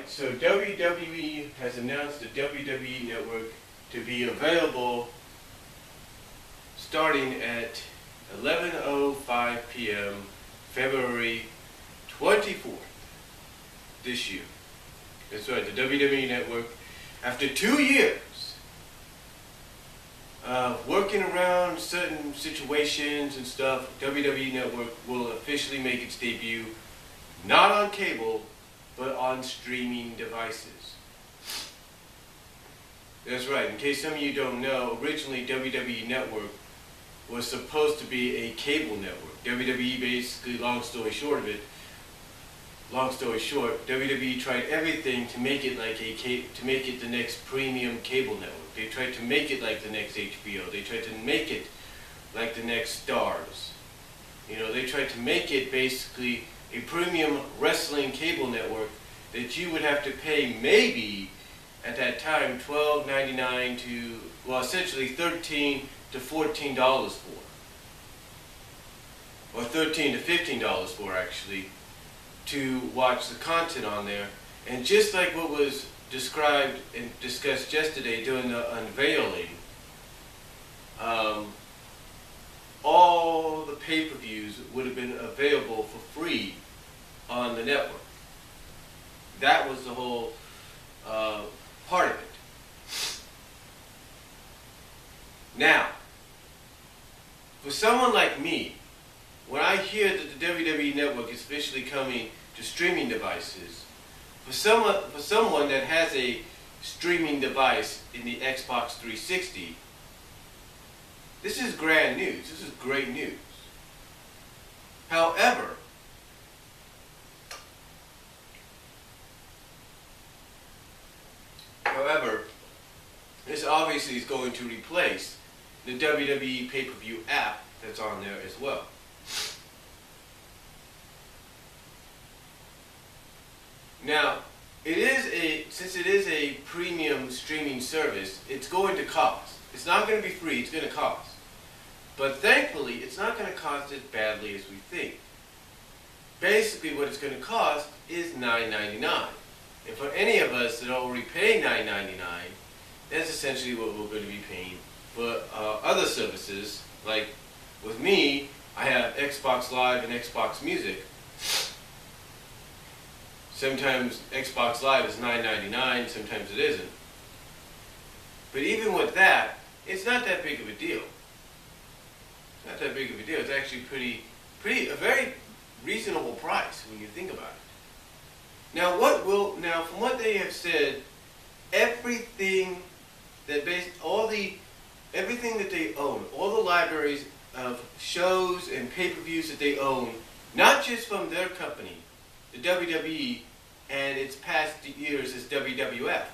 Alright, so WWE has announced the WWE Network to be available starting at 11:05 p.m. February 24th this year. That's right, the WWE Network, after 2 years of working around certain situations and stuff, WWE Network will officially make its debut not on cable, but on streaming devices. That's right, in case some of you don't know, originally WWE Network was supposed to be a cable network. WWE basically, long story short, WWE tried everything to make it like to make it the next premium cable network. They tried to make it like the next HBO. They tried to make it like the next Starz. You know, they tried to make it basically a premium wrestling cable network that you would have to pay maybe at that time $12.99 to, well, essentially $13 to $14 for, or $13 to $15 for actually, to watch the content on there. And just like what was described and discussed yesterday during the unveiling, all the pay-per-views would have been available for free on the network. That was the whole part of it. Now, for someone like me, when I hear that the WWE Network is officially coming to streaming devices, for someone that has a streaming device in the Xbox 360, this is grand news. This is great news. However, this obviously is going to replace the WWE pay-per-view app that's on there as well. Now, since it is a premium streaming service, it's going to cost. It's not going to be free, it's going to cost. But thankfully, it's not going to cost as badly as we think. Basically, what it's going to cost is $9.99. And for any of us that already pay $9.99, that's essentially what we're going to be paying for other services. Like with me, I have Xbox Live and Xbox Music. Sometimes Xbox Live is $9.99, sometimes it isn't. But even with that, it's not that big of a deal. It's not that big of a deal. It's actually a very reasonable price when you think about it. Now, from what they have said, everything that everything that they own, all the libraries of shows and pay-per-views that they own, not just from their company, the WWE and its past years as WWF,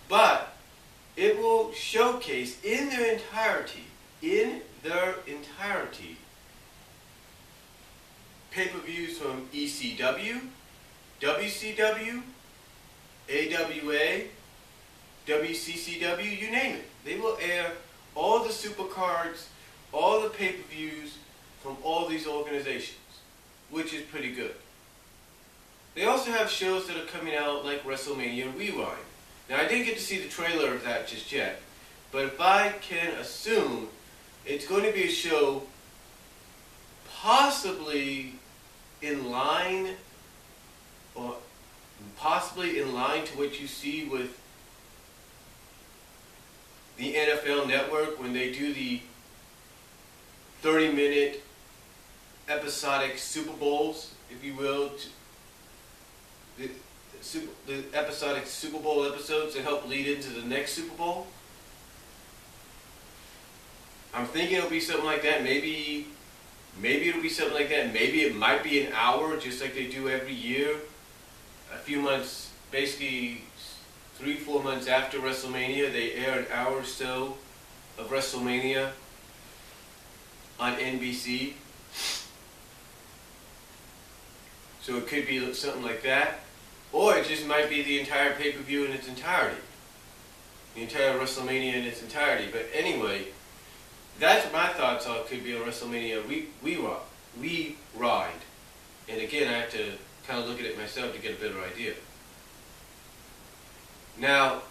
but it will showcase in their entirety, pay-per-views from ECW, WCW, AWA, WCCW, you name it. They will air all the supercards, all the pay-per-views from all these organizations, which is pretty good. They also have shows that are coming out like WrestleMania Rewind. Now, I didn't get to see the trailer of that just yet, but if I can assume, it's going to be a show possibly in line to what you see with the NFL Network when they do the 30-minute episodic Super Bowls, if you will, the episodic Super Bowl episodes that help lead into the next Super Bowl. I'm thinking it'll be something like that. Maybe it'll be something like that. Maybe it might be an hour, just like they do every year. A few months, basically 3-4 months after WrestleMania, they air an hour or so of WrestleMania on NBC. So it could be something like that. Or it just might be the entire pay-per-view in its entirety. The entire WrestleMania in its entirety. But anyway, that's what my thoughts are. Could be a WrestleMania re-ride. And again, I have to kind of to look at it myself to get a better idea. Now,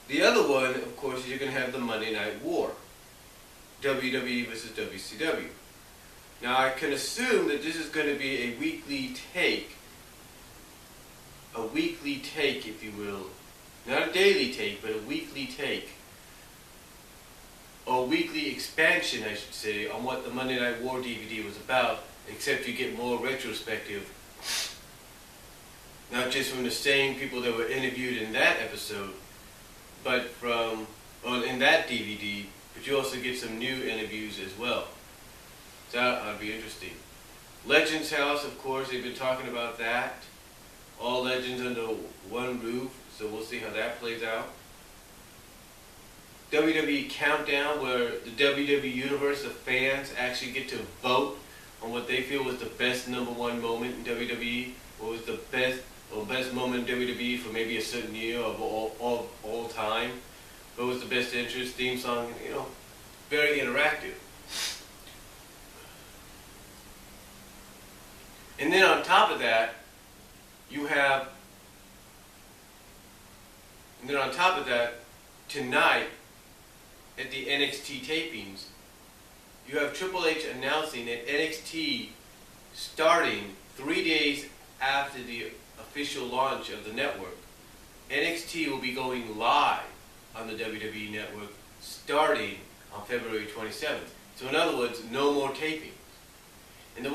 the other one, of course, is you're going to have the Monday Night War. WWE versus WCW. Now, I can assume that this is going to be a weekly take, if you will. Not a daily take, but a weekly take. Or weekly expansion, I should say, on what the Monday Night War DVD was about, except you get more retrospective. Not just from the same people that were interviewed in that episode, but in that DVD, but you also get some new interviews as well. So that'll be interesting. Legends House, of course, they've been talking about that. All legends under one roof, so we'll see how that plays out. WWE Countdown, where the WWE Universe, the fans, actually get to vote on what they feel was the best #1 moment in WWE, what was the best moment in WWE for maybe a certain year of all time. What was the best entrance, theme song, very interactive. And then on top of that, tonight at the NXT tapings, you have Triple H announcing that NXT, starting 3 days after the official launch of the network, NXT will be going live on the WWE network starting on February 27th. So in other words, no more tapings. And the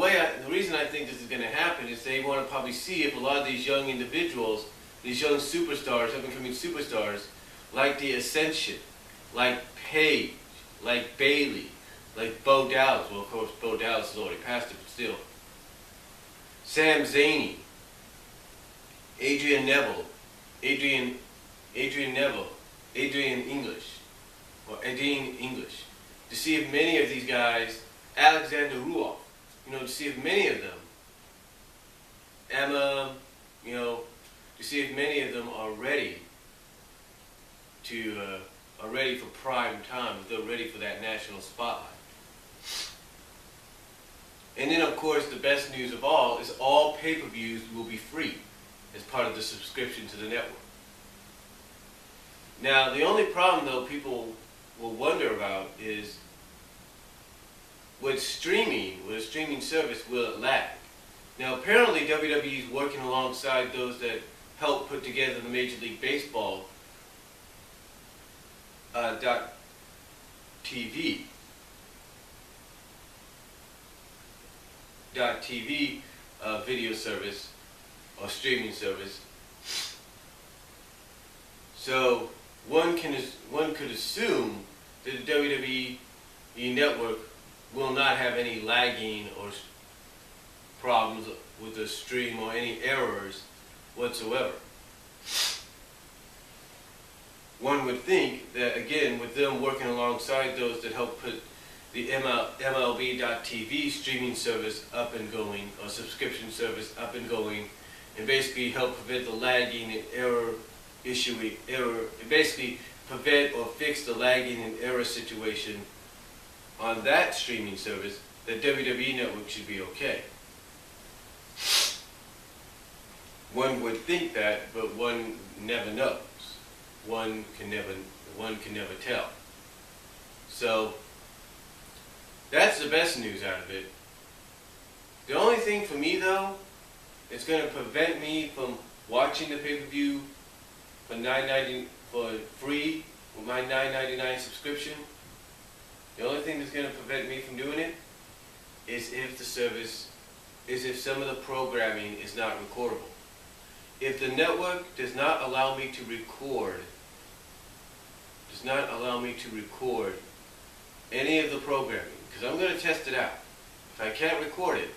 reason I think this is going to happen is they want to probably see if a lot of these young individuals, these young superstars, up-and-coming superstars, like the Ascension, like Paige, like Bayley, like Bo Dallas. Well, of course, Bo Dallas has already passed it, but still. Sam Zaney, Adrian English. To see if many of these guys, Alexander Ruoff, to see if many of them, Emma, to see if many of them are ready for prime time, if they're ready for that national spotlight. And then, of course, the best news of all is all pay-per-views will be free as part of the subscription to the network. Now, the only problem, though, people will wonder about is with a streaming service, will it lag? Now, apparently WWE is working alongside those that helped put together the Major League Baseball .TV video service or streaming service. So one could assume that the WWE network will not have any lagging or problems with the stream or any errors whatsoever. One would think that, again, with them working alongside those that help put the MLB.TV streaming service up and going, or subscription service up and going, and basically help prevent the lagging and basically prevent or fix the lagging and error situation on that streaming service, the WWE network should be okay. One would think that, but one never knows. One can never tell. So that's the best news out of it. The only thing for me, though, it's going to prevent me from watching the pay-per-view for free with my $9.99 subscription. The only thing that's going to prevent me from doing it is if some of the programming is not recordable. If the network does not allow me to record any of the programming, because I'm going to test it out. If I can't record it,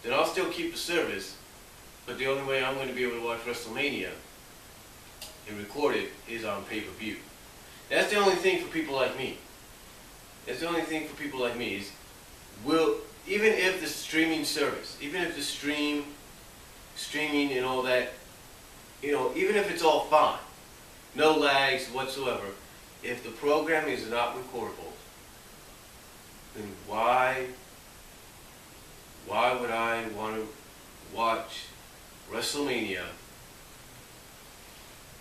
then I'll still keep the service, but the only way I'm going to be able to watch WrestleMania and record it is on pay-per-view. That's the only thing for people like me. Is even if the streaming service, even if the streaming and all that, even if it's all fine, no lags whatsoever, if the program is not recordable, then why would I want to watch WrestleMania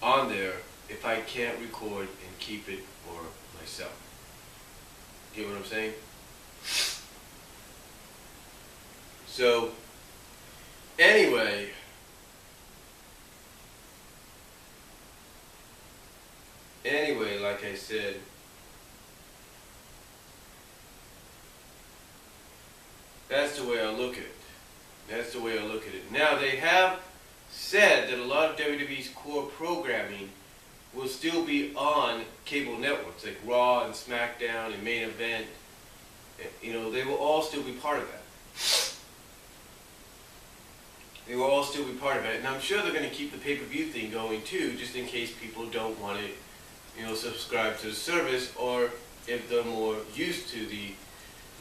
on there if I can't record and keep it for myself. Get what I'm saying? So, anyway, like I said, that's the way I look at it. That's the way I look at it. Now, they have said that a lot of WWE's core programming will still be on cable networks like Raw and SmackDown and Main Event. You know, they will all still be part of that. They will all still be part of it. And I'm sure they're going to keep the pay-per-view thing going too, just in case people don't want to, you know, subscribe to the service, or if they're more used to the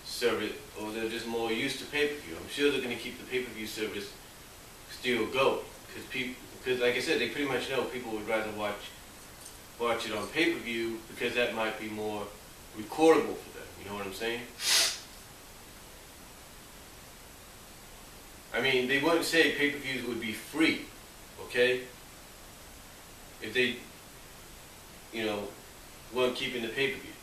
service, or they're just more used to pay-per-view. I'm sure they're going to keep the pay-per-view service still going, because like I said, they pretty much know people would rather watch it on pay-per-view because that might be more recordable for them. You know what I'm saying? I mean, they wouldn't say pay-per-views would be free, okay? If they, you know, weren't keeping the pay-per-views.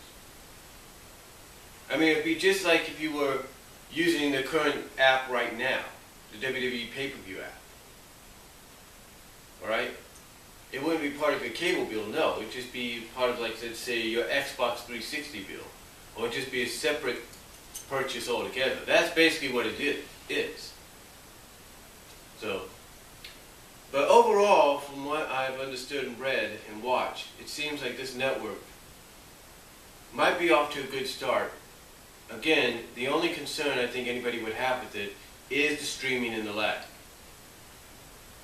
I mean, it'd be just like if you were using the current app right now, the WWE pay-per-view app. Alright? It wouldn't be part of your cable bill, no. It'd just be part of, like, let's say, your Xbox 360 bill. Or it'd just be a separate purchase altogether. That's basically what it is. So, but overall, from what I've understood and read and watched, it seems like this network might be off to a good start. Again, the only concern I think anybody would have with it is the streaming and the lag.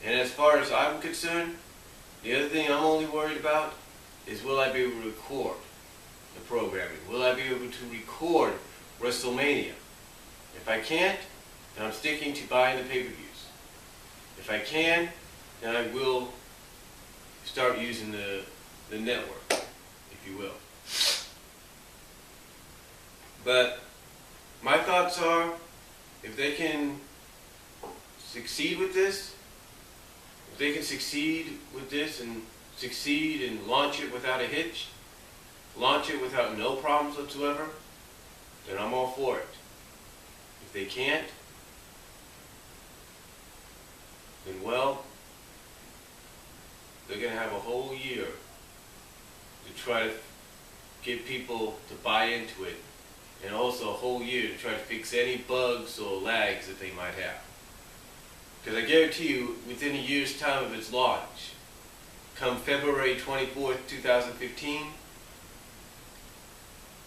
And as far as I'm concerned, the other thing I'm only worried about is, will I be able to record the programming? Will I be able to record WrestleMania? If I can't, then I'm sticking to buying the pay-per-views. If I can, then I will start using the network, if you will. But my thoughts are, if they can succeed with this, if they can succeed with this and succeed and launch it without a hitch, launch it without no problems whatsoever, then I'm all for it. If they can't, then well, they're going to have a whole year to try to get people to buy into it, and also a whole year to try to fix any bugs or lags that they might have. Because I guarantee you, within a year's time of its launch, come February 24th, 2015,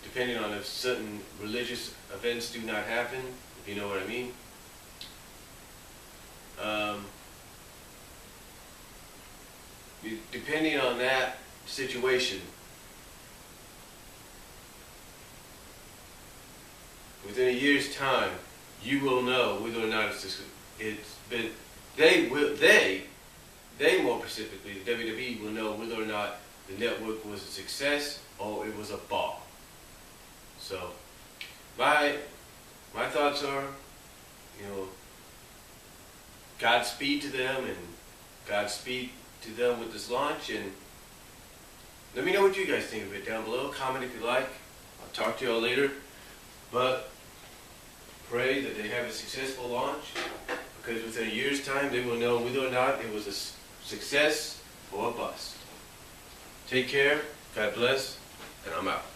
depending on if certain religious events do not happen, if you know what I mean, depending on that situation, within a year's time, you will know whether or not it's been. They more specifically, the WWE will know whether or not the network was a success or it was a bomb. So, my thoughts are, you know, Godspeed to them, and Godspeed to them with this launch, and let me know what you guys think of it down below. Comment if you like. I'll talk to y'all later. But pray that they have a successful launch, because within a year's time they will know whether or not it was a success or a bust. Take care, God bless, and I'm out.